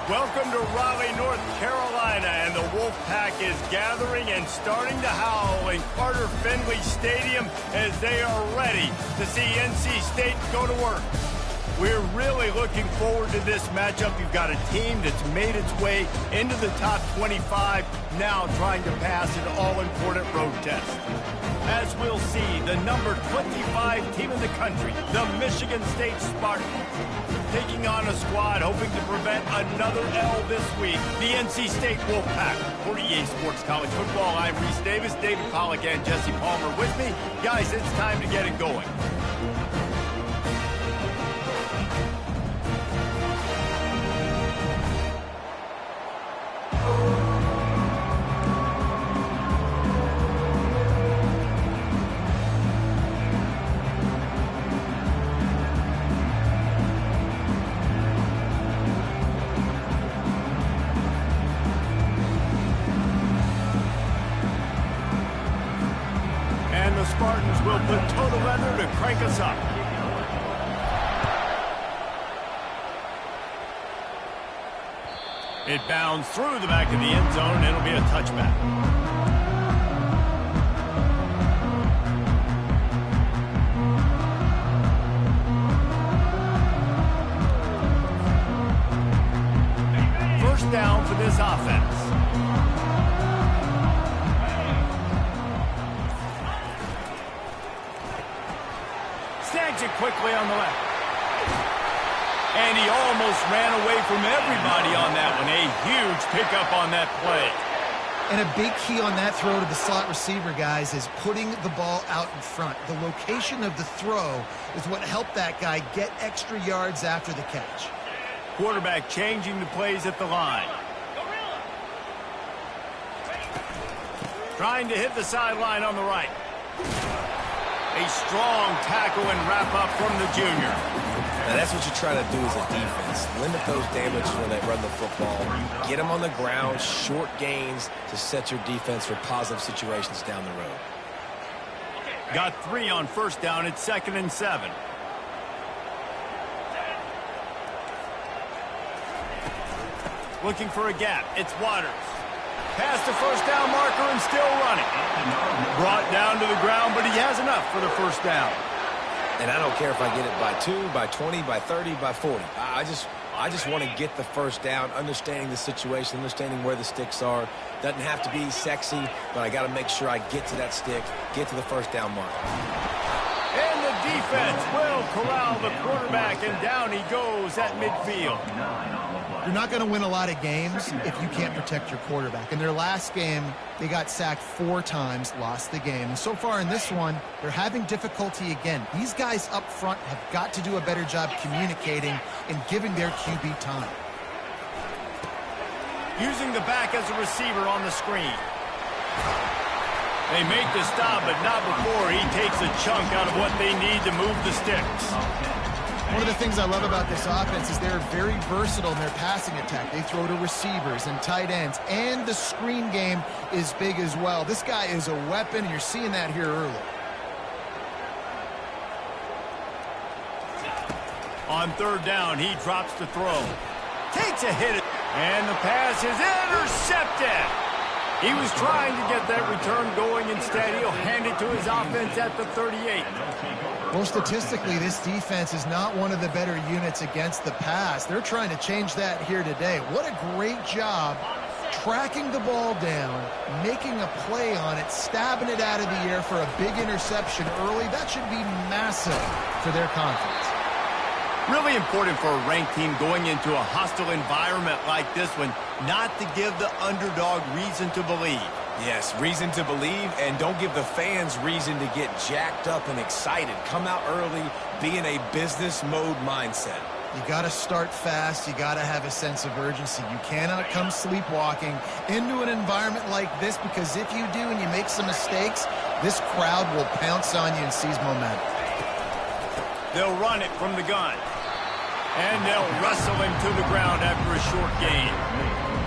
Welcome to Raleigh, North Carolina, and the Wolfpack is gathering and starting to howl in Carter Finley Stadium as they are ready to see NC State go to work. We're really looking forward to this matchup. You've got a team that's made its way into the top 25, now trying to pass an all-important road test. As we'll see, the number 25 team in the country, the Michigan State Spartans, taking on a squad hoping to prevent another L this week, the NC State Wolfpack. For EA Sports College Football, I'm Reese Davis, David Pollack, and Jesse Palmer with me. Guys, it's time to get it going. Spartans will put total leather to crank us up. It bounds through the back of the end zone, and it'll be a touchback. First down for this offense. Snags it quickly on the left. And he almost ran away from everybody on that one. A huge pickup on that play. And a big key on that throw to the slot receiver, guys, is putting the ball out in front. The location of the throw is what helped that guy get extra yards after the catch. Quarterback changing the plays at the line. Trying to hit the sideline on the right. A strong tackle and wrap-up from the junior. Now that's what you try to do as a defense. Limit those damages when they run the football. Get them on the ground, short gains to set your defense for positive situations down the road. Got 3 on first down. It's 2nd and 7. Looking for a gap. It's Waters. Past the first down marker and still running. Brought down to the ground, but he has enough for the first down. And I don't care if I get it by 2, by 20, by 30, by 40. I just want to get the first down, understanding the situation, understanding where the sticks are. Doesn't have to be sexy, but I got to make sure I get to that stick, get to the first down marker. And the defense will corral the quarterback, and down he goes at midfield. You're not going to win a lot of games if you can't protect your quarterback. In their last game, they got sacked 4 times, lost the game. And so far in this one, they're having difficulty again. These guys up front have got to do a better job communicating and giving their QB time. Using the back as a receiver on the screen. They make the stop, but not before he takes a chunk out of what they need to move the sticks. One of the things I love about this offense is they're very versatile in their passing attack. They throw to receivers and tight ends, and the screen game is big as well. This guy is a weapon, and you're seeing that here early. On third down, he drops the throw. Takes a hit, and the pass is intercepted. He was trying to get that return going. Instead, he'll hand it to his offense at the 38. Well, statistically, this defense is not one of the better units against the pass. They're trying to change that here today. What a great job tracking the ball down, making a play on it, stabbing it out of the air for a big interception early. That should be massive for their conference. Really important for a ranked team going into a hostile environment like this one, not to give the underdog reason to believe. Yes, reason to believe, and don't give the fans reason to get jacked up and excited. Come out early, be in a business mode mindset. You got to start fast. You got to have a sense of urgency. You cannot come sleepwalking into an environment like this, because if you do and you make some mistakes, this crowd will pounce on you and seize momentum. They'll run it from the gun. And they'll wrestle him to the ground after a short gain.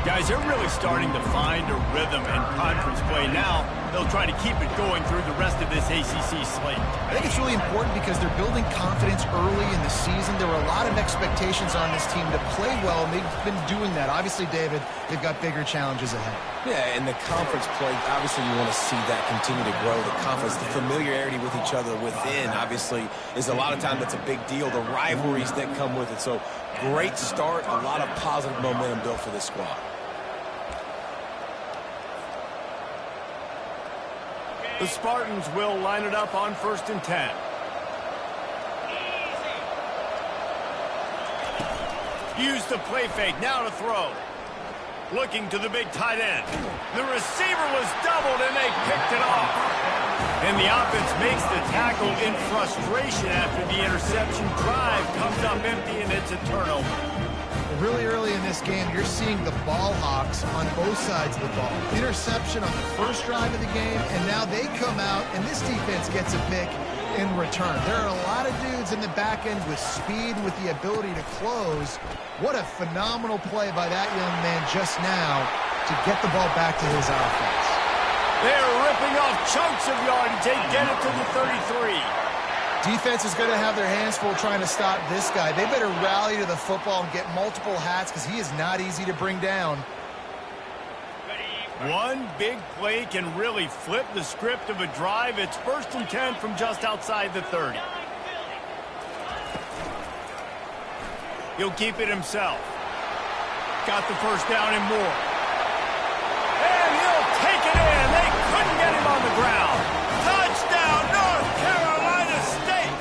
Guys, they're really starting to find a rhythm in conference play now. they'll try to keep it going through the rest of this ACC slate. I think it's really important because they're building confidence early in the season. There were a lot of expectations on this team to play well, and they've been doing that. Obviously, David, they've got bigger challenges ahead. Yeah, and the conference play, obviously you want to see that continue to grow. The confidence, the familiarity with each other within, obviously, is a lot of time that's a big deal. The rivalries that come with it. So, great start, a lot of positive momentum built for this squad. The Spartans will line it up on 1st and 10. Use the play fake, now to throw. Looking to the big tight end. The receiver was doubled and they picked it off. And the offense makes the tackle in frustration after the interception. Drive comes up empty and it's a turnover. Really early in this game, you're seeing the ball hawks on both sides of the ball. Interception on the first drive of the game, and now they come out, and this defense gets a pick in return. There are a lot of dudes in the back end with speed, with the ability to close. What a phenomenal play by that young man just now to get the ball back to his offense. They're ripping off chunks of yardage. They get it to the 33. Defense is going to have their hands full trying to stop this guy. They better rally to the football and get multiple hats because he is not easy to bring down. One big play can really flip the script of a drive. It's 1st and 10 from just outside the 30. He'll keep it himself. Got the first down and more. And he'll take it in. They couldn't get him on the ground. Touchdown, North Carolina State.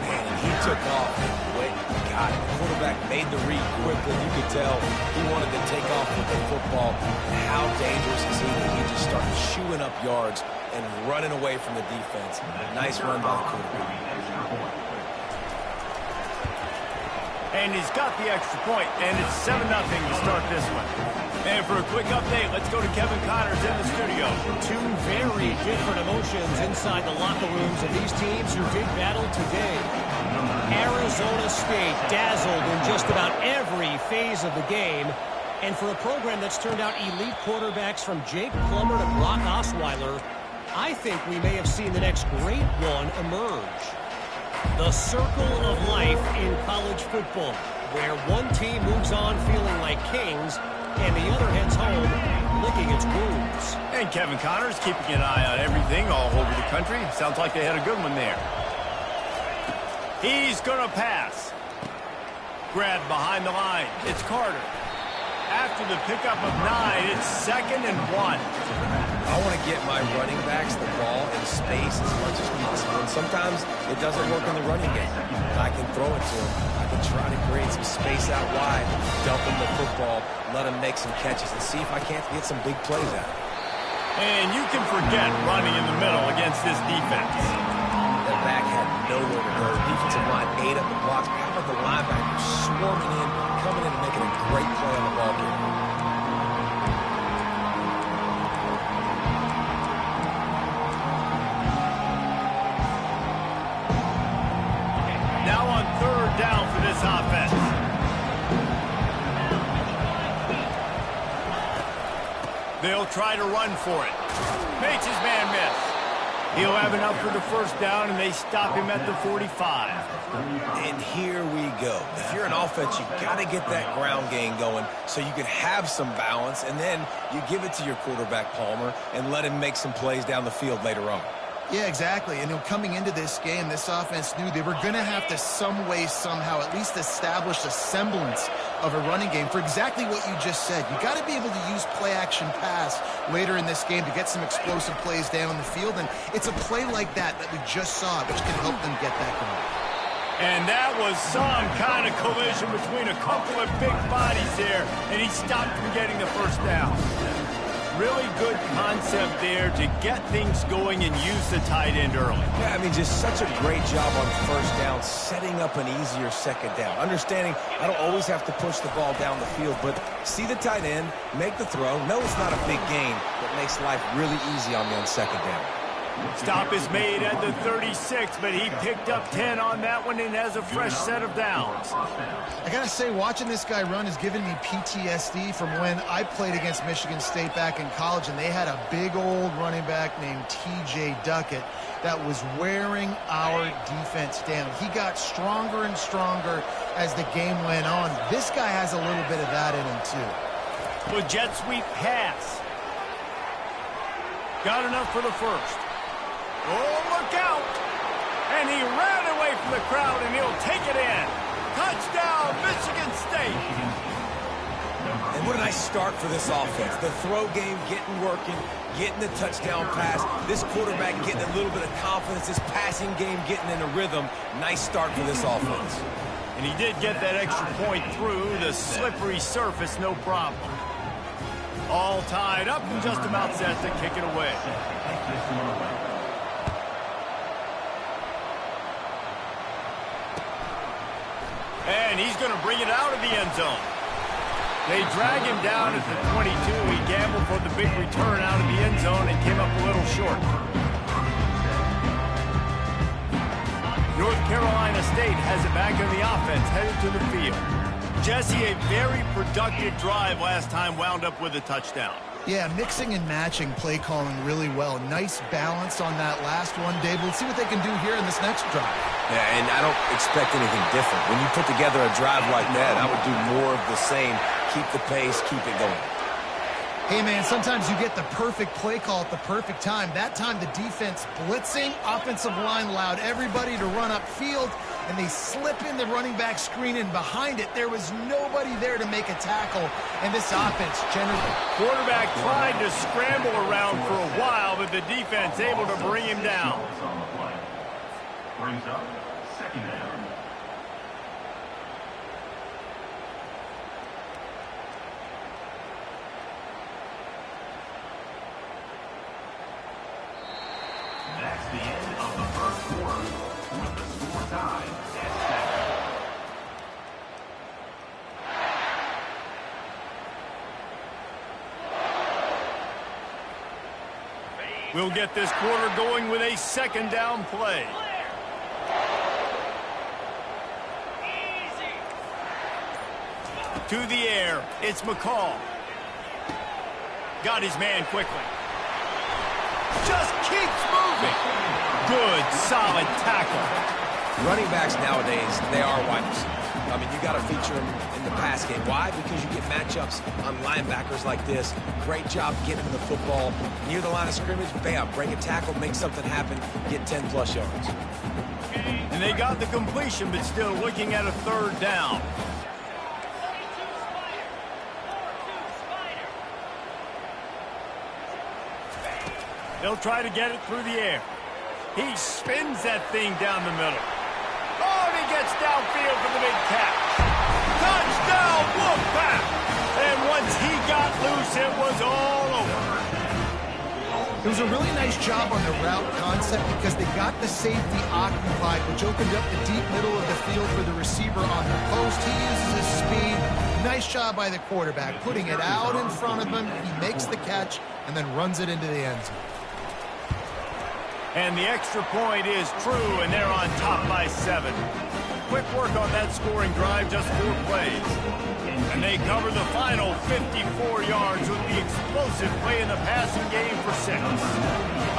Man, he took off. Wait, God, the quarterback made the read quickly. You could tell he wanted to take off with the football. How dangerous is he when he just started chewing up yards and running away from the defense. Nice run by the quarterback. And he's got the extra point, and it's 7-0 to start this one. And for a quick update, let's go to Kevin Connors in the studio. Two very different emotions inside the locker rooms of these teams who did battle today. Arizona State dazzled in just about every phase of the game. And for a program that's turned out elite quarterbacks from Jake Plummer to Brock Osweiler, I think we may have seen the next great one emerge. The circle of life in college football, where one team moves on feeling like kings and the other heads home licking its wounds. And Kevin Connors keeping an eye on everything all over the country. Sounds like they had a good one there. He's going to pass. Grab behind the line. It's Carter. After the pickup of 9, it's 2nd and 1. I want to get my running backs the ball in space as much as possible. And sometimes it doesn't work in the running game. I can throw it to them. I can try to create some space out wide, dump them the football, let them make some catches, and see if I can't get some big plays out of it. And you can forget running in the middle against this defense. The back had nowhere to go. The defensive line ate up the blocks. How about the linebackers swarming in, coming in and making a great play on the ball game? Now on 3rd down for this offense. They'll try to run for it. Makes his man miss. He'll have enough for the first down, and they stop him at the 45. And here we go. If you're an offense, you've got to get that ground game going so you can have some balance, and then you give it to your quarterback, Palmer, and let him make some plays down the field later on. Yeah, exactly. And coming into this game, this offense knew they were going to have to some way, somehow, at least establish a semblance of a running game for exactly what you just said. You got to be able to use play-action pass later in this game to get some explosive plays down the field. And it's a play like that we just saw, which can help them get that going. And that was some kind of collision between a couple of big bodies there, and he stopped from getting the first down. Really good concept there to get things going and use the tight end early. Yeah, I mean, just such a great job on first down, setting up an easier second down. Understanding I don't always have to push the ball down the field, but see the tight end, make the throw. No, it's not a big gain, but makes life really easy on me on second down. Stop is made at the 36, but he picked up 10 on that one and has a fresh set of downs. I gotta say, watching this guy run is giving me PTSD from when I played against Michigan State back in college, and they had a big old running back named T.J. Duckett that was wearing our defense down. He got stronger and stronger as the game went on. This guy has a little bit of that in him, too. With jet sweep pass. Got enough for the first. Oh, look out! And he ran away from the crowd, and he'll take it in. Touchdown, Michigan State! And what a nice start for this offense. The throw game getting working, getting the touchdown pass. This quarterback getting a little bit of confidence. This passing game getting in a rhythm. Nice start for this offense. And he did get that extra point through the slippery surface, no problem. All tied up and just about set to kick it away. And he's going to bring it out of the end zone. They drag him down at the 22. He gambled for the big return out of the end zone and came up a little short. North Carolina State has it back in the offense, headed to the field. Jesse, a very productive drive last time, wound up with a touchdown. Yeah, mixing and matching play calling really well. Nice balance on that last one, Dave. Let's see what they can do here in this next drive. Yeah, and I don't expect anything different. When you put together a drive like that, I would do more of the same. Keep the pace, keep it going. Hey, man, sometimes you get the perfect play call at the perfect time. That time, the defense blitzing, offensive line allowed everybody to run upfield, and they slip in the running back screen, and behind it, there was nobody there to make a tackle, and this offense generally. Quarterback tried to scramble around for a while, but the defense able to bring him down. Brings up second down. That's the end of the first quarter, with the score tied at 7. We'll get this quarter going with a second down play. To the air, it's McCall. Got his man quickly. Just keeps moving. Good, solid tackle. Running backs nowadays, they are wide receivers. I mean, you got to feature them in the pass game. Why? Because you get matchups on linebackers like this. Great job getting the football near the line of scrimmage. Bam, break a tackle, make something happen, get 10-plus yards. And they got the completion, but still looking at a third down. They'll try to get it through the air. He spins that thing down the middle. Oh, and he gets downfield for the big catch. Touchdown, Wolfpack! And once he got loose, it was all over. It was a really nice job on the route concept because they got the safety occupied, which opened up the deep middle of the field for the receiver on the post. He uses his speed. Nice job by the quarterback, putting it out in front of him. He makes the catch and then runs it into the end zone. And the extra point is true, and they're on top by 7. Quick work on that scoring drive, just 4 plays. And they cover the final 54 yards with the explosive play in the passing game for 6.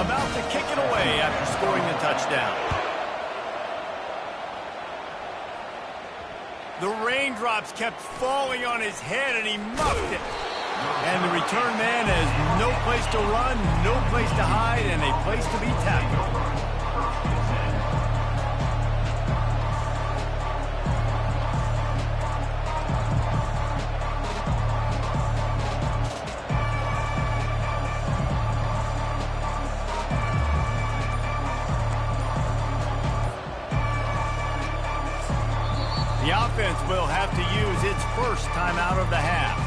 About to kick it away after scoring the touchdown. The raindrops kept falling on his head, and he muffed it. And the return man has no place to run, no place to hide, and a place to be tackled. The offense will have to use its first timeout of the half.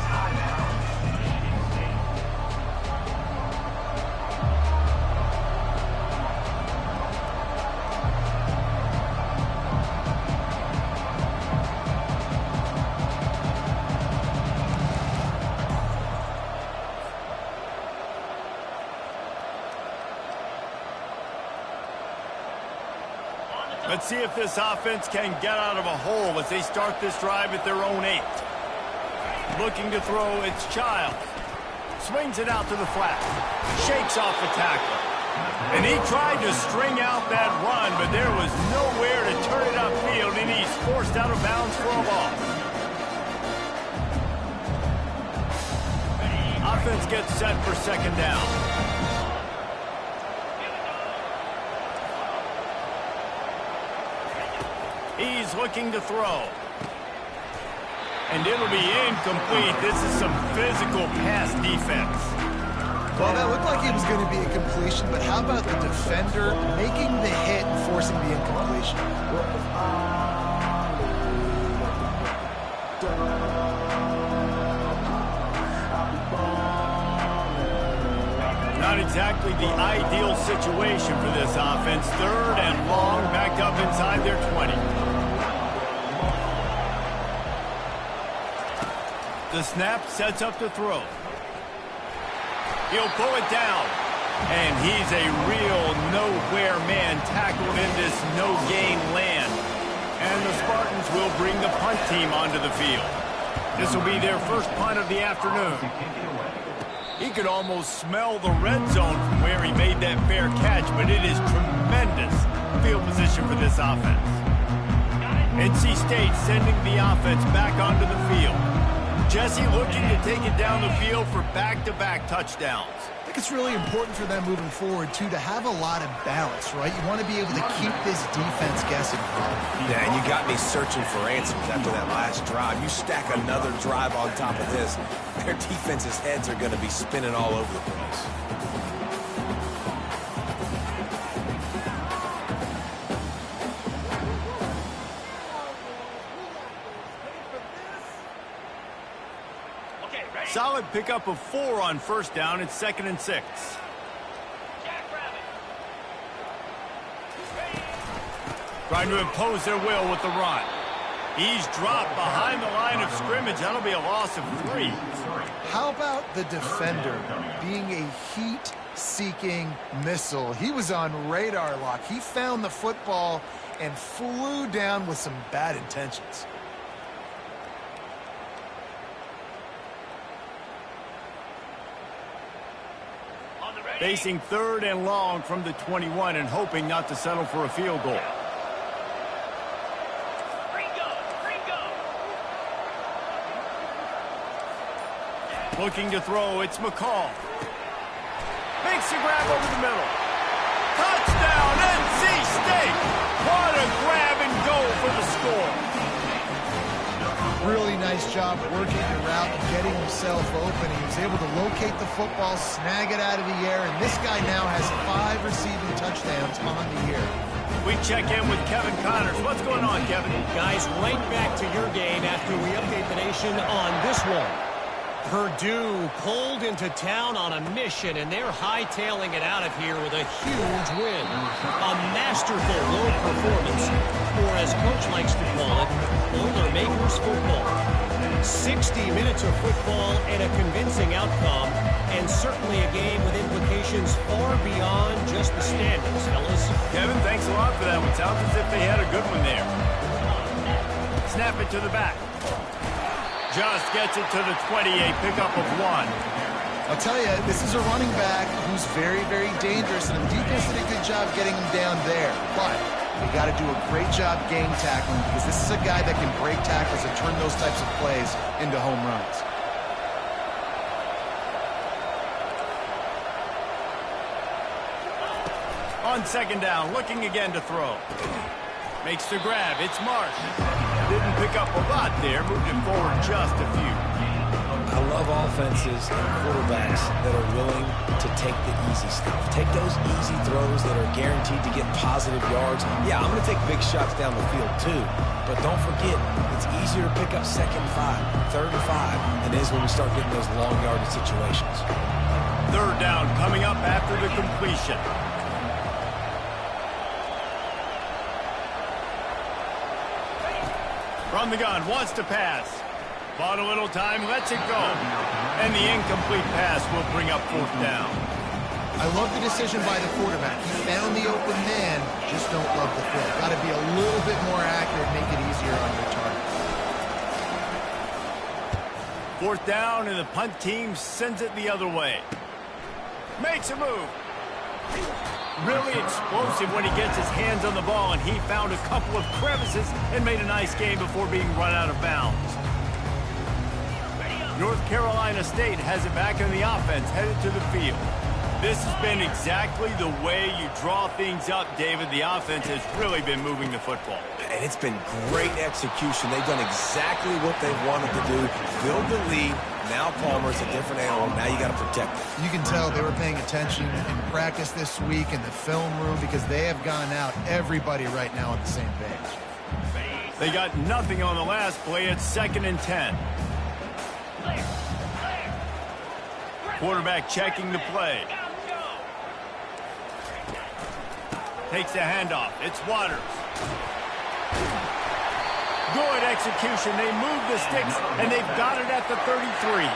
Let's see if this offense can get out of a hole as they start this drive at their own 8. Looking to throw, it's Childs. Swings it out to the flat. Shakes off the tackle. And he tried to string out that run, but there was nowhere to turn it upfield, and he's forced out of bounds for a loss. Offense gets set for second down. He's looking to throw. And it'll be incomplete. This is some physical pass defense. Well, that looked like it was going to be a completion, but how about the defender making the hit and forcing the incompletion? Not exactly the ideal situation for this offense. Third and long, back up inside their 20. The snap sets up the throw. He'll pull it down. And he's a real nowhere man tackled in this no-gain land. And the Spartans will bring the punt team onto the field. This will be their first punt of the afternoon. He could almost smell the red zone from where he made that fair catch, but it is tremendous field position for this offense. NC State sending the offense back onto the field. Jesse looking to take it down the field for back-to-back touchdowns. I think it's really important for them moving forward, too, to have a lot of balance, right? You want to be able to keep this defense guessing. Yeah, and you got me searching for answers after that last drive. You stack another drive on top of this, their defense's heads are going to be spinning all over the place. Solid pickup of 4 on first down. It's 2nd and 6. Trying to impose their will with the run. He's dropped behind the line of scrimmage. That'll be a loss of 3. How about the defender being a heat-seeking missile? He was on radar lock. He found the football and flew down with some bad intentions. Facing 3rd and long from the 21 and hoping not to settle for a field goal. Looking to throw, it's McCall. Makes a grab over the middle. Touchdown, NC State! What a grab and go for the score. Really nice job working the route and getting himself open. He was able to locate the football, snag it out of the air, and this guy now has 5 receiving touchdowns on the year. We check in with Kevin Connors. What's going on, Kevin? Guys, right back to your game after we update the nation on this one. Purdue pulled into town on a mission, and they're hightailing it out of here with a huge win. A masterful road performance, or as Coach likes to call it, Boilermakers football. 60 minutes of football and a convincing outcome, and certainly a game with implications far beyond just the standings, fellas. Kevin, thanks a lot for that one. Sounds as if they had a good one there. Snap it to the back. Just gets it to the 28, pickup of 1. I'll tell you, this is a running back who's very, very dangerous, and the defense did a good job getting him down there. But you got to do a great job game tackling, because this is a guy that can break tackles and turn those types of plays into home runs. On 2nd down, looking again to throw. Makes the grab. It's Marsh. Didn't pick up a lot there. Moved him forward just a few. I love offenses and quarterbacks that are willing to take the easy stuff. Take those easy throws that are guaranteed to get positive yards. Yeah, I'm going to take big shots down the field too. But don't forget, it's easier to pick up 2nd and 5, 3rd and 5 than it is when we start getting those long yardage situations. 3rd down coming up after the completion. From the gun, wants to pass. Bought a little time, lets it go. And the incomplete pass will bring up 4th down. I love the decision by the quarterback. He found the open man, just don't love the fit. Got to to be a little bit more accurate, make it easier on your target. 4th down, and the punt team sends it the other way. Makes a move. Really explosive when he gets his hands on the ball, and he found a couple of crevices and made a nice game before being run out of bounds. North Carolina State has it back in the offense, headed to the field. This has been exactly the way you draw things up, David. The offense has really been moving the football. And it's been great execution. They've done exactly what they wanted to do. Build the lead. Now Palmer's a different animal. Now you got to protect him. You can tell they were paying attention in practice this week in the film room because they have gone out, everybody right now on the same page. They got nothing on the last play. It's 2nd and 10. Quarterback checking the play. Takes the handoff. It's Waters. Good execution. They move the sticks, and they've got it at the 33.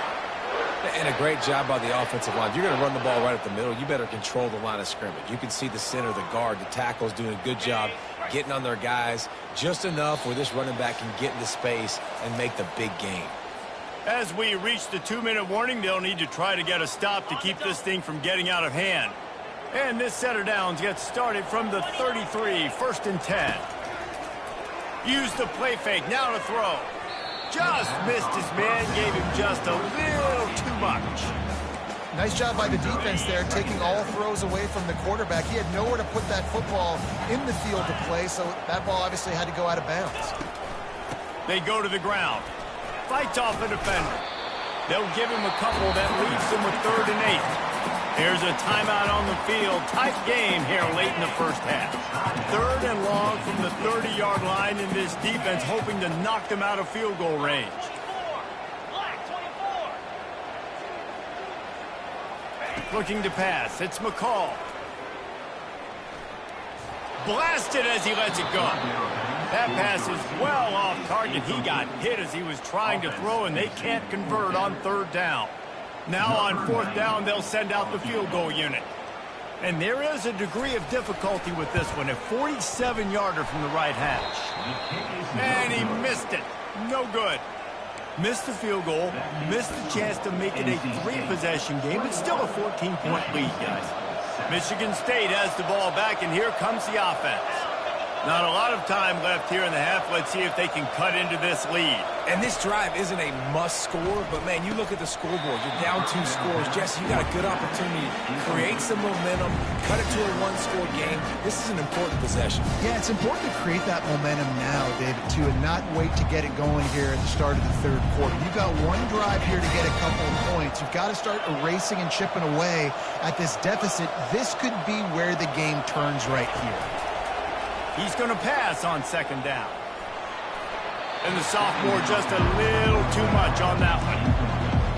And a great job by the offensive line. If you're going to run the ball right at the middle, you better control the line of scrimmage. You can see the center, the guard, the tackles doing a good job getting on their guys just enough where this running back can get into space and make the big game. As we reach the 2-minute warning, they'll need to try to get a stop to keep this thing from getting out of hand. And this set of downs gets started from the 33, 1st and 10. Use the play fake, now to throw. Just missed his man, gave him just a little too much. Nice job by the defense there, taking all throws away from the quarterback. He had nowhere to put that football in the field to play, so that ball obviously had to go out of bounds. They go to the ground. Fights off a defender. They'll give him a couple that leaves him with 3rd and 8. Here's a timeout on the field. Tight game here late in the first half. 3rd and long from the 30-yard line, in this defense hoping to knock them out of field goal range. Looking to pass. It's McCall. Blasted as he lets it go. That pass is well off target. He got hit as he was trying to throw, and they can't convert on 3rd down. Now on 4th down, they'll send out the field goal unit. And there is a degree of difficulty with this one. A 47-yarder from the right hash. And he missed it. No good. Missed the field goal. Missed the chance to make it a 3-possession game. It's still a 14-point lead, guys. Michigan State has the ball back, and here comes the offense. Not a lot of time left here in the half. Let's see if they can cut into this lead. And this drive isn't a must score, but, man, you look at the scoreboard. You're down 2 scores. Jesse, you got a good opportunity to create some momentum, cut it to a 1-score game. This is an important possession. Yeah, it's important to create that momentum now, David, too, and not wait to get it going here at the start of the 3rd quarter. You've got one drive here to get a couple of points. You've got to start erasing and chipping away at this deficit. This could be where the game turns right here. He's going to pass on 2nd down. And the sophomore just a little too much on that one.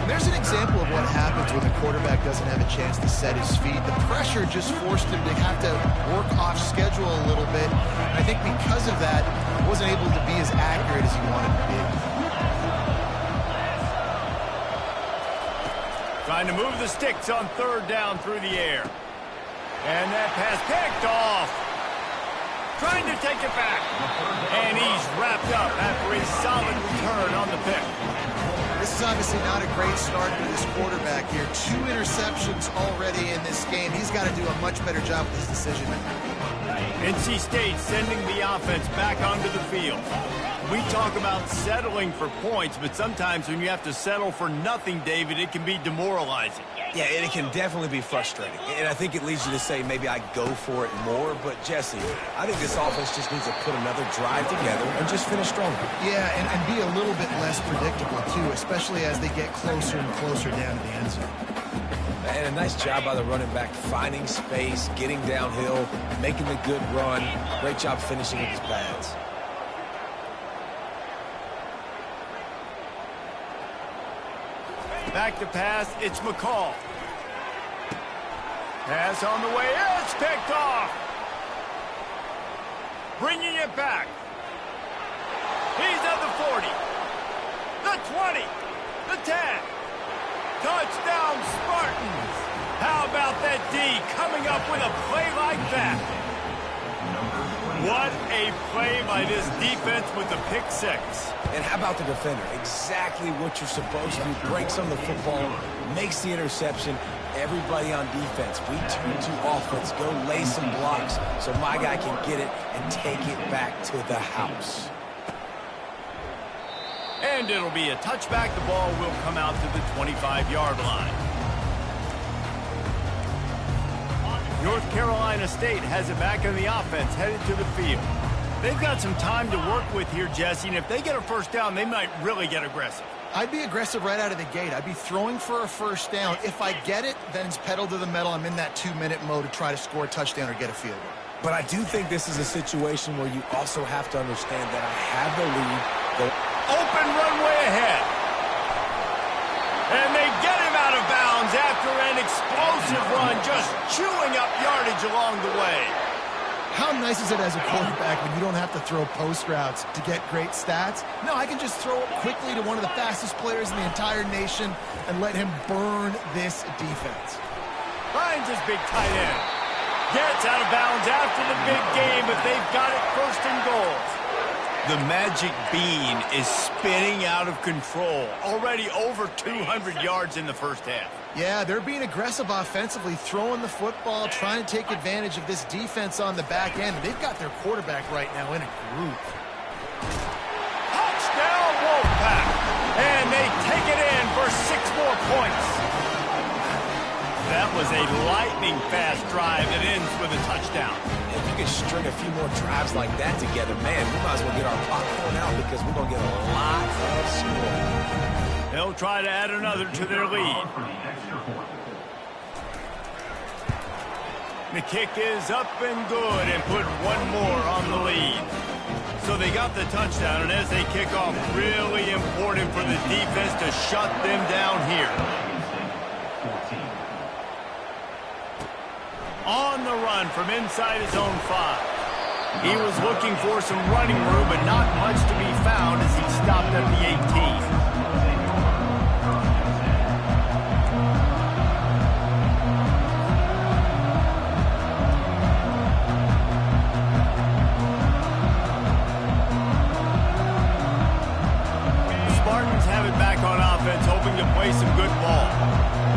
And there's an example of what happens when the quarterback doesn't have a chance to set his feet. The pressure just forced him to have to work off schedule a little bit. And I think because of that, he wasn't able to be as accurate as he wanted to be. Trying to move the sticks on 3rd down through the air. And that pass picked off. Trying to take it back. And he's wrapped up after a solid return on the pick. This is obviously not a great start for this quarterback here. 2 interceptions already in this game. He's got to do a much better job with his decision making. NC State sending the offense back onto the field. We talk about settling for points, but sometimes when you have to settle for nothing, David, it can be demoralizing. Yeah, and it can definitely be frustrating. And I think it leads you to say maybe I go for it more. But, Jesse, I think this offense just needs to put another drive together and just finish stronger. Yeah, and be a little bit less predictable, too, especially as they get closer and closer down to the end zone. And a nice job by the running back, finding space, getting downhill, making the good run. Great job finishing with his pads. Back to pass, it's McCall. Pass on the way, it's picked off. Bringing it back. He's at the 40, the 20, the 10. Touchdown, Spartans. How about that D coming up with a play like that? What a play by this defense with the pick six. And how about the defender? Exactly what you're supposed to do. Breaks on the football, makes the interception. Everybody on defense, we turn to offense. Go lay some blocks so my guy can get it and take it back to the house. And it'll be a touchback. The ball will come out to the 25-yard line. North Carolina State has it back on the offense, headed to the field. They've got some time to work with here, Jesse, and if they get a first down, they might really get aggressive. I'd be aggressive right out of the gate. I'd be throwing for a first down. If I get it, then it's pedal to the metal. I'm in that 2-minute mode to try to score a touchdown or get a field goal. But I do think this is a situation where you also have to understand that I have the lead. The open runway ahead. And they get him out of bounds after an explosive run, just chewing up yardage along the way. How nice is it as a quarterback when you don't have to throw post routes to get great stats? No, I can just throw it quickly to one of the fastest players in the entire nation and let him burn this defense. Finds his big tight end. Gets out of bounds after the big game, but they've got it first and goal. The magic bean is spinning out of control. Already over 200 yards in the first half. Yeah, they're being aggressive offensively, throwing the football, trying to take advantage of this defense on the back end. They've got their quarterback right now in a group. Touchdown, Wolfpack! And they take it in for 6 more points. That was a lightning-fast drive that ends with a touchdown. If you can string a few more drives like that together, man, we might as well get our popcorn out because we're going to get a lot of score. They'll try to add another to their lead. The kick is up and good and put one more on the lead. So they got the touchdown, and as they kick off, really important for the defense to shut them down here. On the run from inside his own 5. He was looking for some running room, but not much to be found as he stopped at the 18. The Spartans have it back on offense, hoping to play some good ball.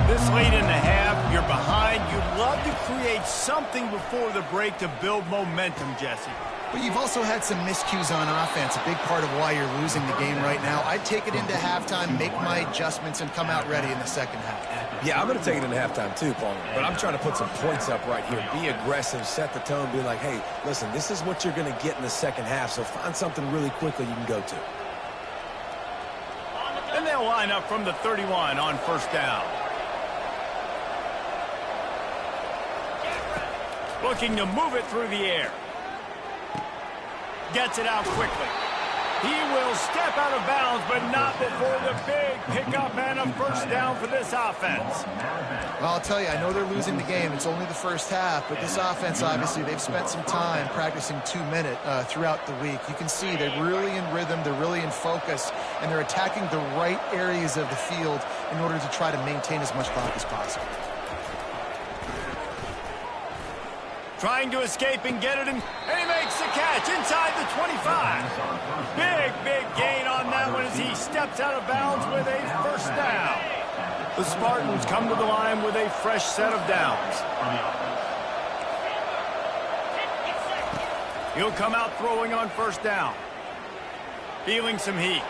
This late in the half, you're behind. You'd love to create something before the break to build momentum, Jesse. But you've also had some miscues on offense, a big part of why you're losing the game right now. I'd take it into halftime, make my adjustments, and come out ready in the second half. Yeah, I'm going to take it into halftime too, Paul. But I'm trying to put some points up right here. Be aggressive, set the tone, be like, hey, listen, this is what you're going to get in the second half, so find something really quickly you can go to. And they'll line up from the 31 on first down. Looking to move it through the air. Gets it out quickly. He will step out of bounds, but not before the big pickup and a first down for this offense. Well, I'll tell you, I know they're losing the game. It's only the first half, but this offense, obviously, they've spent some time practicing 2-minute throughout the week. You can see they're really in rhythm, they're really in focus, and they're attacking the right areas of the field in order to try to maintain as much clock as possible. Trying to escape and get it, and he makes the catch inside the 25. Big gain on that one as he steps out of bounds with a first down. The Spartans come to the line with a fresh set of downs. He'll come out throwing on first down. Feeling some heat.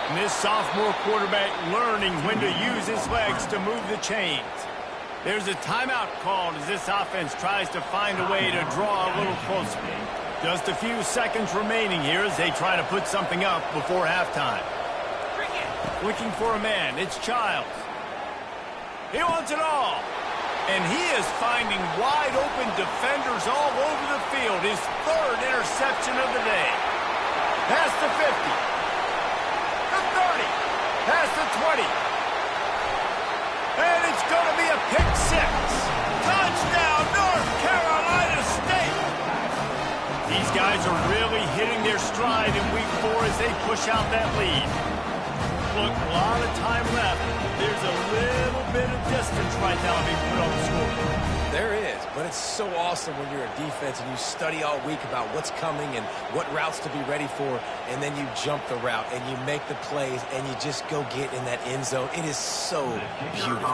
And this sophomore quarterback learning when to use his legs to move the chains. There's a timeout called as this offense tries to find a way to draw a little closer. Just a few seconds remaining here as they try to put something up before halftime. Looking for a man, it's Childs. He wants it all. And he is finding wide open defenders all over the field. His third interception of the day. Past the 50. The 30. Past the 20. And it's going to be a pick six. Touchdown, North Carolina State. These guys are really hitting their stride in week 4 as they push out that lead. Look, a lot of time left. There's a little bit of distance right now being put on the scoreboard. There is, but it's so awesome when you're a defense and you study all week about what's coming and what routes to be ready for, and then you jump the route and you make the plays and you just go get in that end zone. It is so beautiful.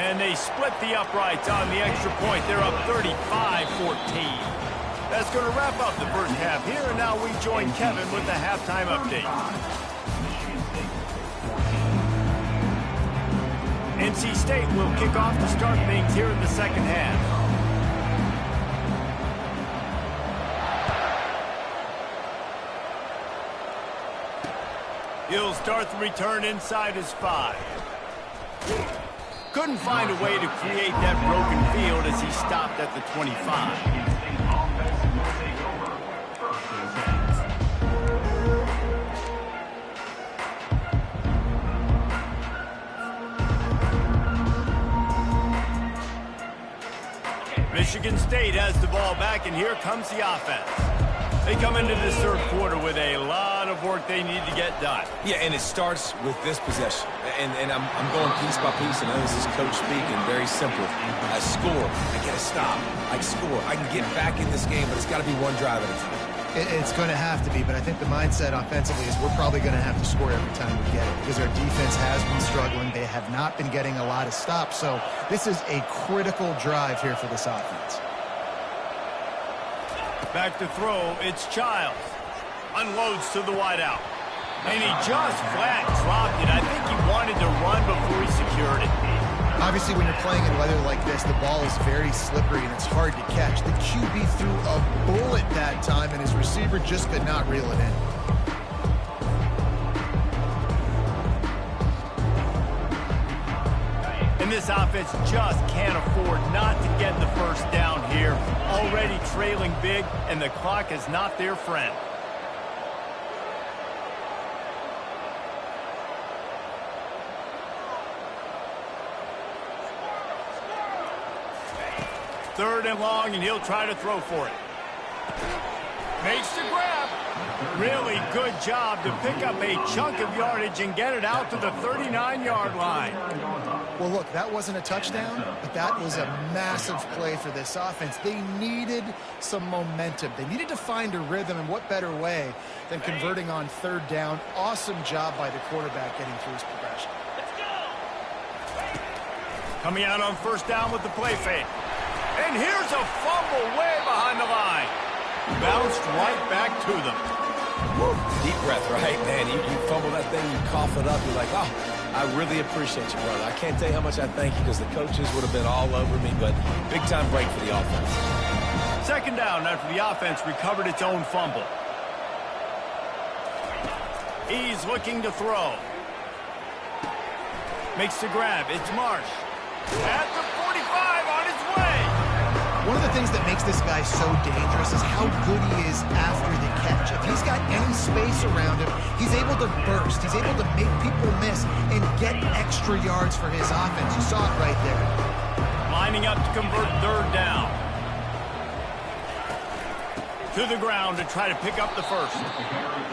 And they split the uprights on the extra point. They're up 35-14. That's going to wrap up the first half here, and now we join Kevin with the halftime update. NC State will kick off to start things here in the second half. He'll start the return inside his 5. Couldn't find a way to create that broken field as he stopped at the 25. Michigan State has the ball back, and here comes the offense. They come into this third quarter with a lot of work they need to get done. Yeah, and it starts with this possession. And I'm going piece by piece, and I know this is coach speaking, very simple. I score, I get a stop, I score. I can get back in this game, but it's got to be one drive at a time. It's going to have to be, but I think the mindset offensively is we're probably going to have to score every time we get it because our defense has been struggling. They have not been getting a lot of stops, so this is a critical drive here for this offense. Back to throw, it's Childs. Unloads to the wideout. And he just flat dropped it. I think he wanted to run before he secured it. Obviously, when you're playing in weather like this, the ball is very slippery and it's hard to catch. The QB threw a bullet that time, and his receiver just could not reel it in. And this offense just can't afford not to get the first down here. Already trailing big, and the clock is not their friend. Third and long, and he'll try to throw for it. Makes the grab. Really good job to pick up a chunk of yardage and get it out to the 39-yard line. Well, look, that wasn't a touchdown, but that was a massive play for this offense. They needed some momentum. They needed to find a rhythm, and what better way than converting on third down. Awesome job by the quarterback getting through his progression. Coming out on first down with the play fake. And here's a fumble way behind the line. Bounced right back to them. Woo. Deep breath, right? Man, you fumble that thing, you cough it up, you're like, oh, I really appreciate you, brother. I can't tell you how much I thank you because the coaches would have been all over me, but big-time break for the offense. Second down after the offense recovered its own fumble. He's looking to throw. Makes the grab. It's Marsh. At the 45 on his way. One of the things that makes this guy so dangerous is how good he is after the catch. If he's got any space around him, he's able to burst. He's able to make people miss and get extra yards for his offense. You saw it right there. Lining up to convert third down. To the ground to try to pick up the first.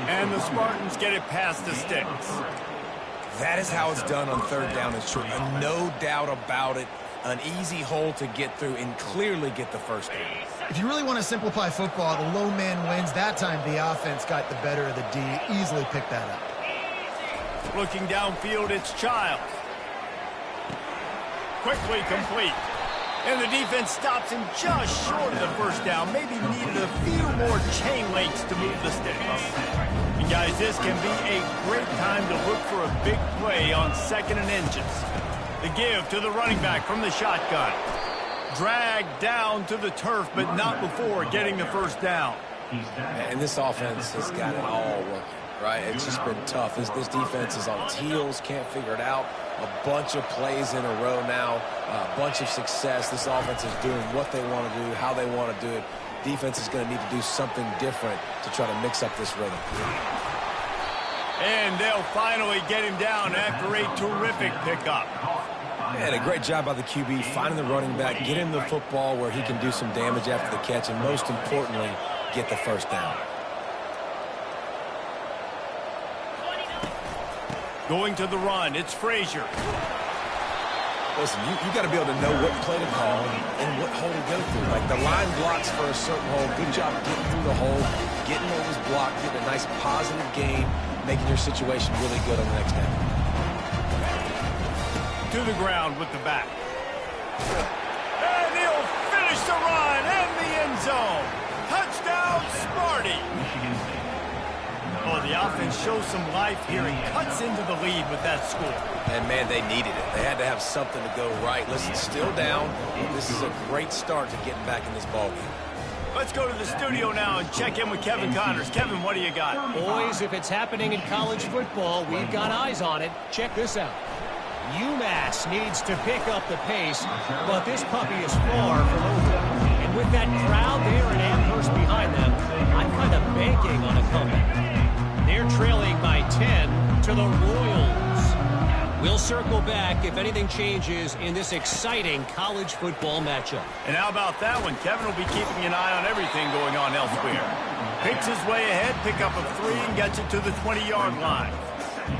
And the Spartans get it past the sticks. That is how it's done on third down and short. No doubt about it. An easy hole to get through and clearly get the first down. If you really want to simplify football, the lone man wins. That time the offense got the better of the D. Easily picked that up. Looking downfield, it's Childs. Quickly complete. And the defense stops him just short of the first down. Maybe needed a few more chain links to move the sticks. And guys, this can be a great time to look for a big play on second and inches. The give to the running back from the shotgun. Dragged down to the turf, but not before getting the first down. And this offense has got it all working, right? It's just been tough. This defense is on its heels, can't figure it out. A bunch of plays in a row now, a bunch of success. This offense is doing what they want to do, how they want to do it. Defense is going to need to do something different to try to mix up this rhythm. And they'll finally get him down after a terrific pickup. And a great job by the QB, finding the running back, get him the football where he can do some damage after the catch, and most importantly, get the first down. Going to the run, it's Frazier. Listen, you got to be able to know what play to call and what hole to go through. Like the line blocks for a certain hole. Good job getting through the hole, getting what was blocked, getting a nice positive game, making your situation really good on the next down. To the ground with the back. And he'll finish the run and the end zone. Touchdown, Smarty. Oh, the offense shows some life here and cuts into the lead with that score. And, man, they needed it. They had to have something to go right. Listen, still down. This is a great start to getting back in this ballgame. Let's go to the studio now and check in with Kevin Connors. Kevin, what do you got? Boys, if it's happening in college football, we've got eyes on it. Check this out. UMass needs to pick up the pace, but this puppy is far from over. And with that crowd there in Amherst behind them, I'm kind of banking on a comeback. They're trailing by 10 to the Royals. We'll circle back if anything changes in this exciting college football matchup. And how about that one? Kevin will be keeping an eye on everything going on elsewhere. Picks his way ahead, pick up a 3, and gets it to the 20-yard line.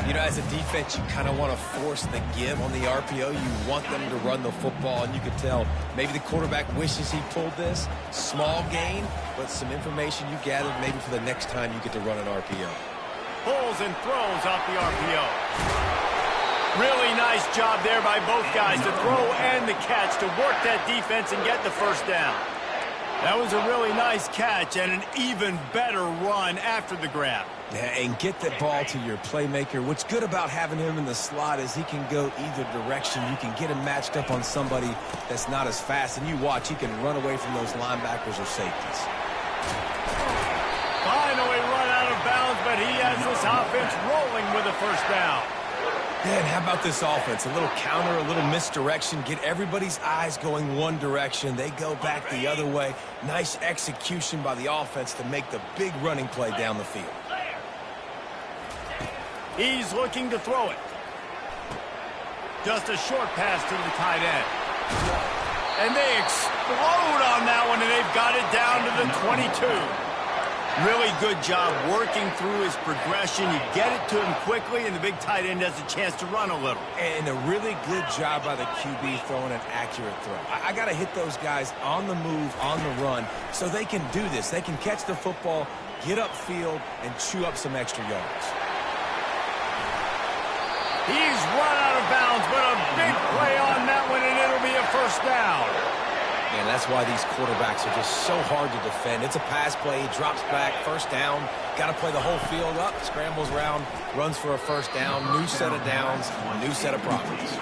You know, as a defense, you kind of want to force the give on the RPO. You want them to run the football, and you can tell maybe the quarterback wishes he pulled this. Small gain, but some information you gathered maybe for the next time you get to run an RPO. Pulls and throws off the RPO. Really nice job there by both guys to throw and the catch to work that defense and get the first down. That was a really nice catch and an even better run after the grab. Yeah, and get that ball to your playmaker. What's good about having him in the slot is he can go either direction. You can get him matched up on somebody that's not as fast, and you watch, he can run away from those linebackers or safeties. Finally run out of bounds, but he has this offense rolling with a first down. Yeah, and how about this offense? A little counter, a little misdirection. Get everybody's eyes going one direction. They go back the other way. Nice execution by the offense to make the big running play down the field. He's looking to throw it. Just a short pass to the tight end. And they explode on that one, and they've got it down to the 22. Really good job working through his progression. You get it to him quickly, and the big tight end has a chance to run a little. And a really good job by the QB throwing an accurate throw. I got to hit those guys on the move, on the run, so they can do this. They can catch the football, get upfield, and chew up some extra yards. He's run out of bounds, but a big play on that one, and it'll be a first down. And that's why these quarterbacks are just so hard to defend. It's a pass play, he drops back, first down, got to play the whole field up, scrambles around, runs for a first down, new set of downs, new set of problems.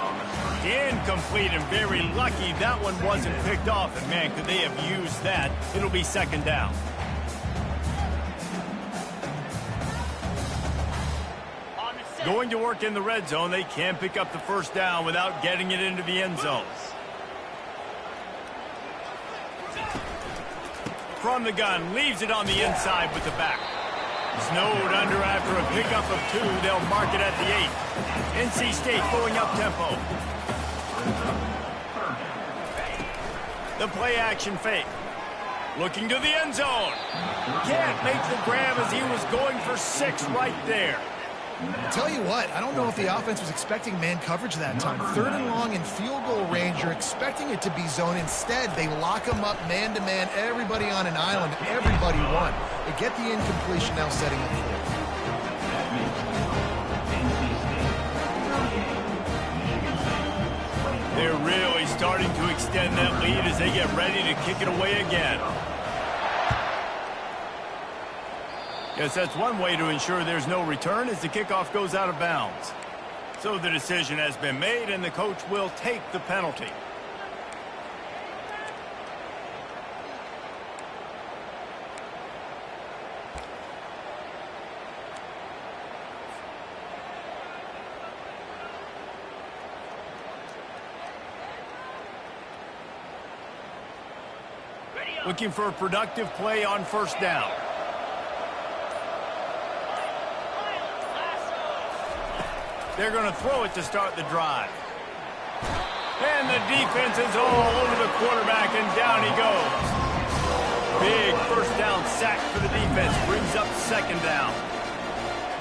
Incomplete, and very lucky that one wasn't picked off. And man, could they have used that? It'll be second down. Going to work in the red zone, they can't pick up the first down without getting it into the end zone. From the gun, leaves it on the inside with the back. Snowed under after a pickup of 2. They'll mark it at the 8. NC State going up tempo. The play action fake. Looking to the end zone. Can't make the grab as he was going for 6 right there. I'll tell you what, I don't know if the offense was expecting man coverage that time. 3rd and long in field goal range, you're expecting it to be zone. Instead, they lock them up man-to-man, everybody on an island, everybody won. They get the incompletion, now setting up for it. They're really starting to extend that lead as they get ready to kick it away again. Yes, that's one way to ensure there's no return as the kickoff goes out of bounds. So the decision has been made, and the coach will take the penalty. Looking for a productive play on first down. They're going to throw it to start the drive. And the defense is all over the quarterback, and down he goes. Big first down sack for the defense. Brings up second down.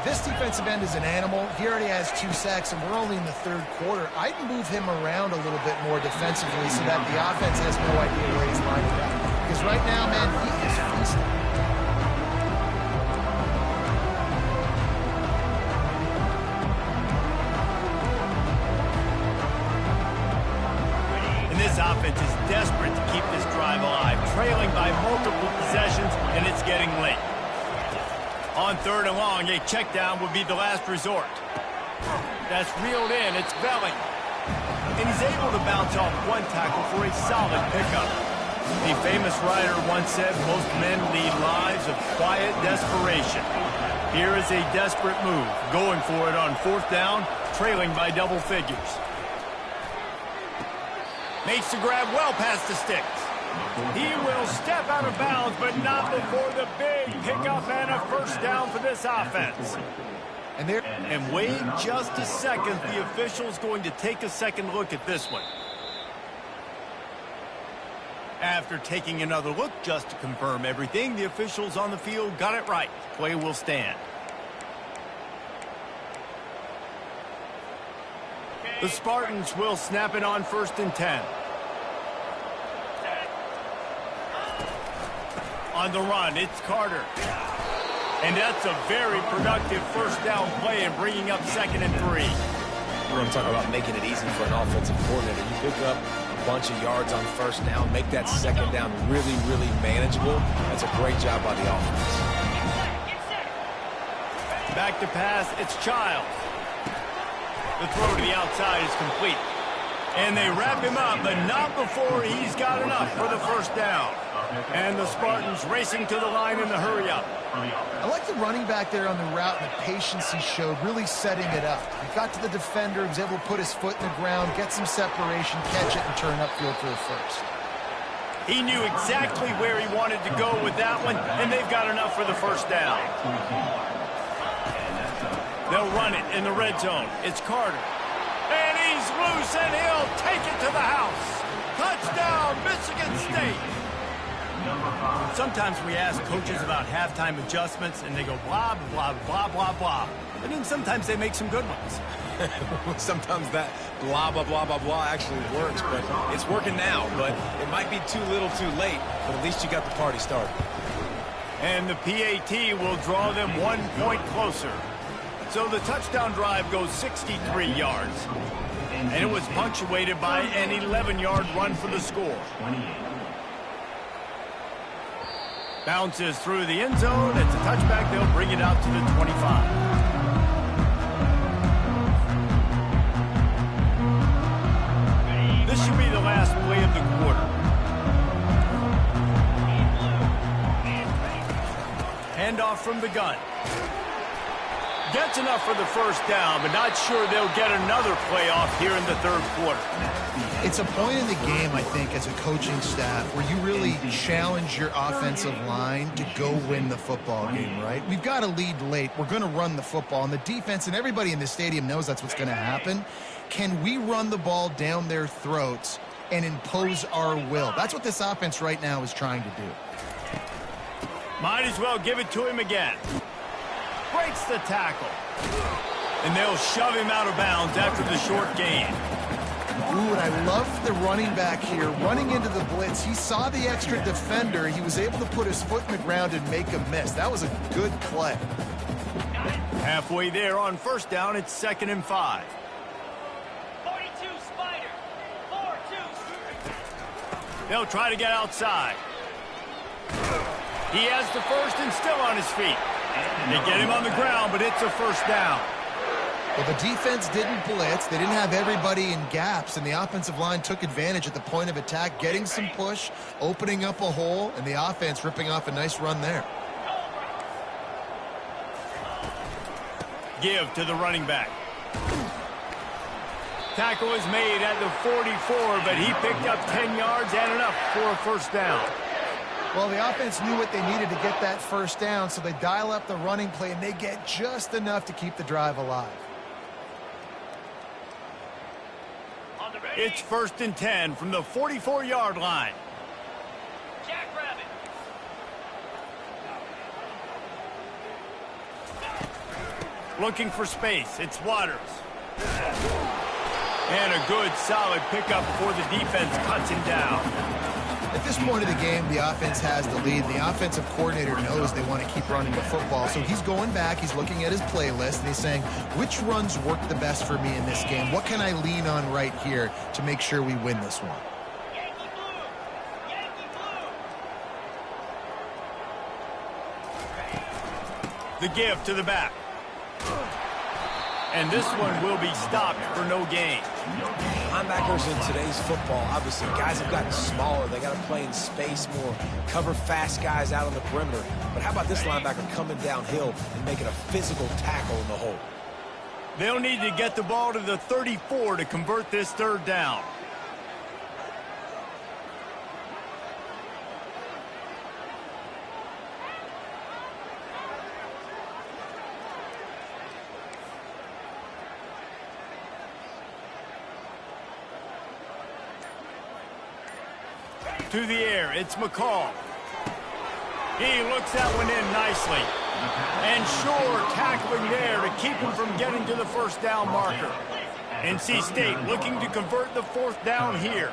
This defensive end is an animal. He already has 2 sacks, and we're only in the 3rd quarter. I'd move him around a little bit more defensively so that the offense has no idea where he's lined up. Because right now, man, he is feasting. And this offense is desperate to keep this drive alive, trailing by multiple possessions, and it's getting late. On 3rd and long, a check down would be the last resort. That's reeled in. It's Velling. And he's able to bounce off 1 tackle for a solid pickup. The famous writer once said most men lead lives of quiet desperation. Here is a desperate move, going for it on 4th down, trailing by double figures. Makes the grab well past the sticks. He will step out of bounds, but not before the big pickup and a 1st down for this offense. And wait just a second. The official's going to take a second look at this one. After taking another look just to confirm everything, the officials on the field got it right. Play will stand. The Spartans will snap it on 1st and 10. On the run, it's Carter. And that's a very productive 1st down play and bringing up 2nd and 3. We're going to talk about making it easy for an offensive coordinator. You pick up a bunch of yards on 1st down, make that 2nd down really, really manageable. That's a great job by the offense. Back to pass, it's Childs. The throw to the outside is complete. And they wrap him up, but not before he's got enough for the 1st down. And the Spartans racing to the line in the hurry-up. I like the running back there on the route and the patience he showed, really setting it up. He got to the defender, he was able to put his foot in the ground, get some separation, catch it, and turn upfield for the 1st. He knew exactly where he wanted to go with that one, and they've got enough for the 1st down. They'll run it in the red zone. It's Carter. And he's loose, and he'll take it to the house. Touchdown, Michigan State. Sometimes we ask coaches about halftime adjustments, and they go blah, blah, blah, blah, blah. And then sometimes they make some good ones. Sometimes that blah, blah, blah, blah, blah actually works, but it's working now. But it might be too little too late, but at least you got the party started. And the PAT will draw them 1 point closer. So the touchdown drive goes 63 yards. And it was punctuated by an 11-yard run for the score. Bounces through the end zone. It's a touchback. They'll bring it out to the 25. This should be the last play of the quarter. Handoff from the gun. Gets enough for the 1st down, but not sure they'll get another play off here in the 3rd quarter. It's a point in the game, I think, as a coaching staff, where you really challenge your offensive line to go win the football game, right? We've got to lead late. We're going to run the football. And the defense and everybody in the stadium knows that's what's going to happen. Can we run the ball down their throats and impose our will? That's what this offense right now is trying to do. Might as well give it to him again. Breaks the tackle. And they'll shove him out of bounds after the short gain. Ooh, and I love the running back here running into the blitz. He saw the extra defender. He was able to put his foot in the ground and make a miss. That was a good play. Halfway there on 1st down, it's 2nd and 5. 42 Spider. 4-2. They'll try to get outside. He has the 1st and still on his feet. They get him on the ground, but it's a 1st down. Well, the defense didn't blitz. They didn't have everybody in gaps, and the offensive line took advantage at the point of attack, getting some push, opening up a hole, and the offense ripping off a nice run there. Give to the running back. Tackle is made at the 44, but he picked up 10 yards and enough for a 1st down. Well, the offense knew what they needed to get that 1st down, so they dial up the running play, and they get just enough to keep the drive alive. It's 1st and 10 from the 44-yard line. Looking for space. It's Waters. And a good, solid pickup before the defense cuts him down. At this point of the game, the offense has the lead. The offensive coordinator knows they want to keep running the football. So he's going back, he's looking at his playlist, and he's saying, which runs work the best for me in this game? What can I lean on right here to make sure we win this one? Yankee blue! Yankee blue! The give to the back. And this one will be stopped for no gain. Linebackers in today's football, obviously, guys have gotten smaller. They got to play in space more, cover fast guys out on the perimeter. But how about this linebacker coming downhill and making a physical tackle in the hole? They'll need to get the ball to the 34 to convert this third down. To the air, it's McCall. He looks that one in nicely. And sure, tackling there to keep him from getting to the first down marker. NC State looking to convert the fourth down here.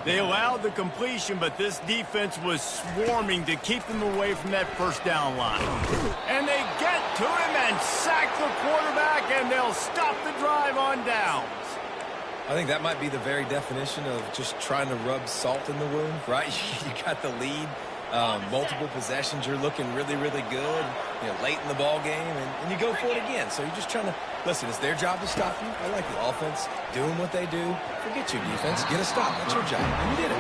They allowed the completion, but this defense was swarming to keep them away from that first down line. And they get to him and sack the quarterback, and they'll stop the drive on downs. I think that might be the very definition of just trying to rub salt in the wound, right? You got the lead, multiple possessions, you're looking really, really good, late in the ball game, and you go for it again. So you're just trying to, listen, it's their job to stop you. I like the offense doing what they do. Forget your defense, get a stop. That's your job, and you did it.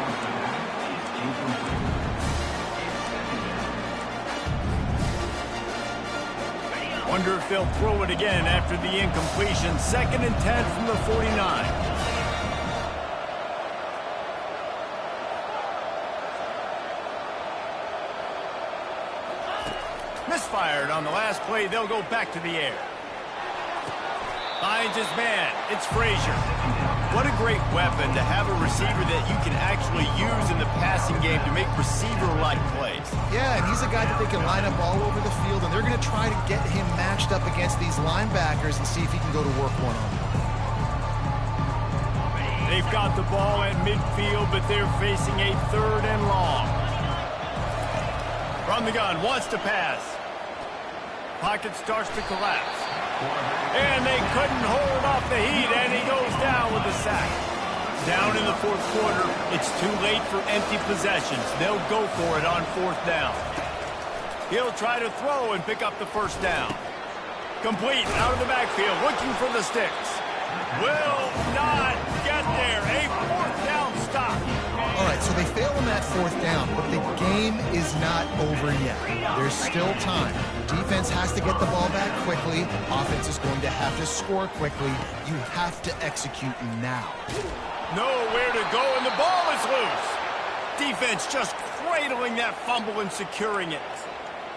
Wonder if they'll throw it again after the incompletion. 2nd and 10 from the 49. Misfired on the last play. They'll go back to the air. Finds his man. It's Frazier. What a great weapon to have a receiver that you can actually use in the passing game to make receiver-like plays. Yeah, and he's a guy that they can line up all over the field, and they're going to try to get him matched up against these linebackers and see if he can go to work one-on-one. They've got the ball at midfield, but they're facing a 3rd and long. From the gun, wants to pass. Pocket starts to collapse. And they couldn't hold off the heat, and he goes down with a sack. Down in the 4th quarter, it's too late for empty possessions. They'll go for it on 4th down. He'll try to throw and pick up the first down. Complete out of the backfield, looking for the sticks. Will not get there. A 4th down stop. All right, so they fail on that 4th down, but the game is not over yet. There's still time. Defense has to get the ball back quickly. Offense is going to have to score quickly. You have to execute now. Nowhere to go, and the ball is loose. Defense just cradling that fumble and securing it.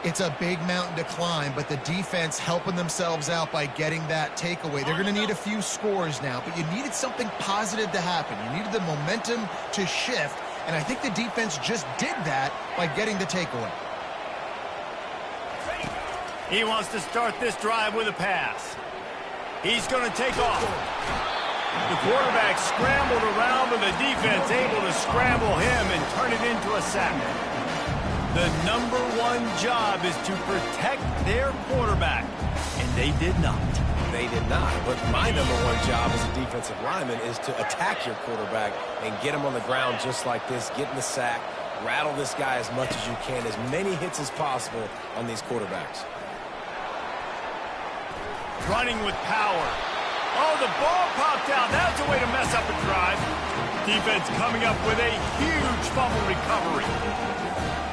It's a big mountain to climb, but the defense helping themselves out by getting that takeaway. They're going to need a few scores now, but you needed something positive to happen. You needed the momentum to shift, and I think the defense just did that by getting the takeaway. He wants to start this drive with a pass. He's going to take off. The quarterback scrambled around, but the defense able to scramble him and turn it into a sack. The #1 job is to protect their quarterback, and they did not. They did not. But my #1 job as a defensive lineman is to attack your quarterback and get him on the ground just like this, get in the sack, rattle this guy as much as you can, as many hits as possible on these quarterbacks. Running with power. Oh, the ball popped out. That's a way to mess up a drive. Defense coming up with a huge fumble recovery.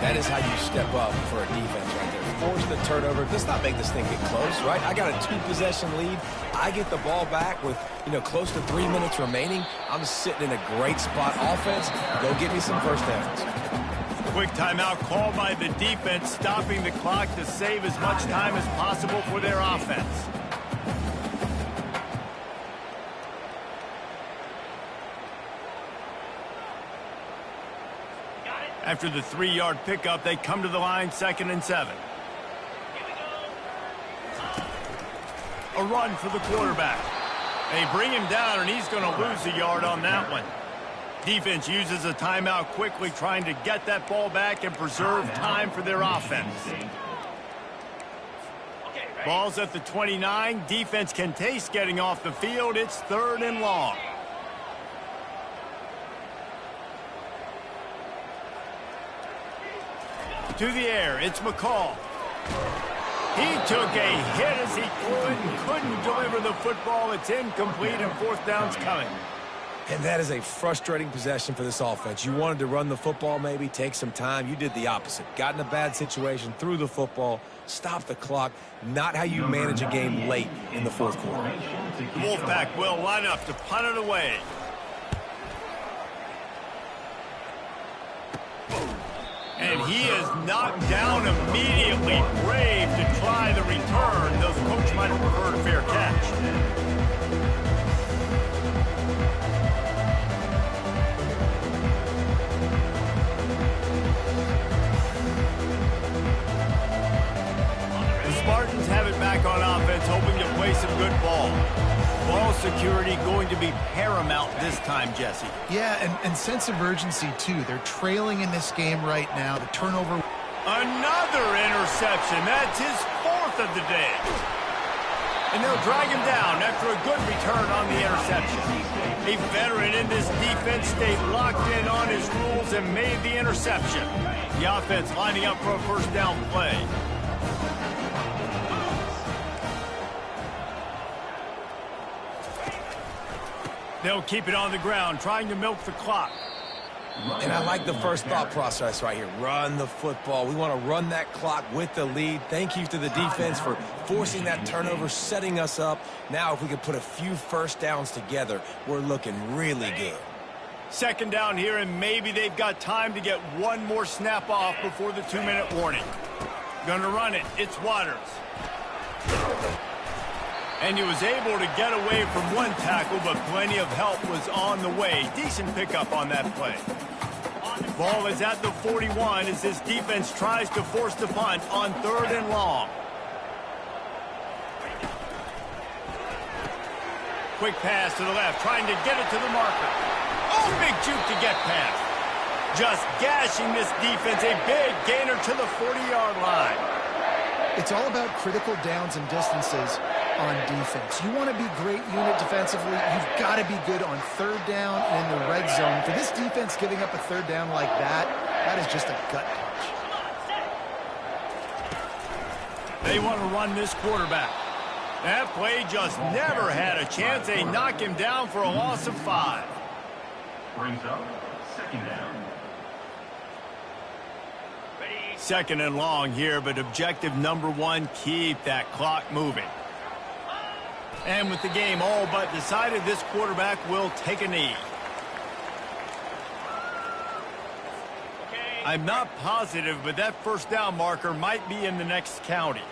That is how you step up for a defense right there. Force the turnover. Let's not make this thing get close, right? I got a 2-possession lead. I get the ball back with, close to 3 minutes remaining. I'm sitting in a great spot. Offense, go get me some first downs. Quick timeout called by the defense, stopping the clock to save as much time as possible for their offense. After the 3-yard pickup, they come to the line, 2nd and 7. A run for the quarterback. They bring him down, and he's going to lose a yard on that one. Defense uses a timeout quickly, trying to get that ball back and preserve time for their offense. Ball's at the 29. Defense can taste getting off the field. It's 3rd and long. To the air, it's McCall. He took a hit as he couldn't deliver the football. It's incomplete, and 4th down's coming. And that is a frustrating possession for this offense. You wanted to run the football, maybe take some time. You did the opposite. Got in a bad situation, threw the football, stopped the clock. Not how you manage a game late in the 4th quarter. The Wolfpack will line up to punt it away. And he is knocked down immediately. Brave to try the return. Those coach might have preferred a fair catch. Spartans have it back on offense, hoping to play some good ball. Ball security going to be paramount this time, Jesse. Yeah, and sense of urgency, too. They're trailing in this game right now. The turnover. Another interception. That's his 4th of the day. And they'll drag him down after a good return on the interception. A veteran in this defense stayed locked in on his rules and made the interception. The offense lining up for a 1st down play. They'll keep it on the ground, trying to milk the clock. And I like the first thought process right here. Run the football. We want to run that clock with the lead. Thank you to the defense for forcing that turnover, setting us up. Now, if we could put a few 1st downs together, we're looking really good. 2nd down here, and maybe they've got time to get one more snap off before the 2-minute warning. Gonna run it. It's Waters. And he was able to get away from one tackle, but plenty of help was on the way. Decent pickup on that play. Ball is at the 41 as this defense tries to force the punt on 3rd and long. Quick pass to the left, trying to get it to the marker. Oh, big juke to get past. Just gashing this defense, a big gainer to the 40-yard line. It's all about critical downs and distances on defense. You want to be great unit defensively, you've got to be good on 3rd down and in the red zone. For this defense giving up a 3rd down like that, that is just a gut punch. They want to run this quarterback. That play just never had a chance. They knock him down for a loss of 5. Brings up 2nd down. 2nd and long here, but objective number 1, keep that clock moving. And with the game all but decided, this quarterback will take a knee. I'm not positive, but that 1st down marker might be in the next county.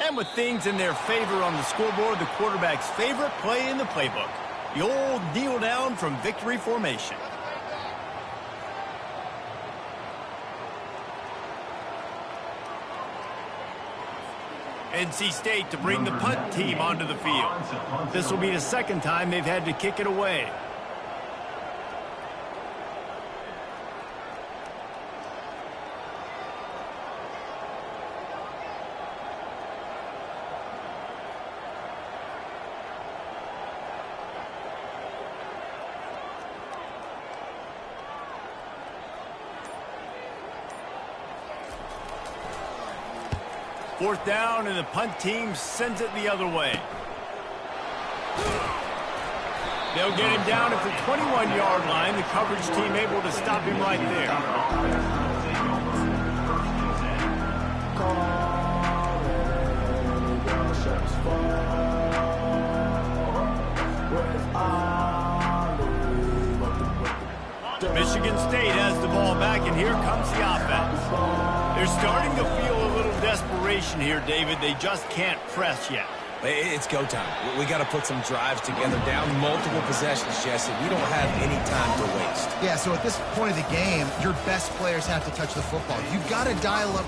And with things in their favor on the scoreboard, the quarterback's favorite play in the playbook. The old kneel down from victory formation. NC State to bring the punt team onto the field. This will be the 2nd time they've had to kick it away. Fourth down, and the punt team sends it the other way. They'll get him down at the 21-yard line. The coverage team able to stop him right there. Michigan State has the ball back, and here comes the offense. They're starting to feel a little desperation here, David. They just can't press yet. It's go time. We got to put some drives together, down multiple possessions, Jesse. We don't have any time to waste. Yeah, so at this point of the game, your best players have to touch the football. You've got to dial up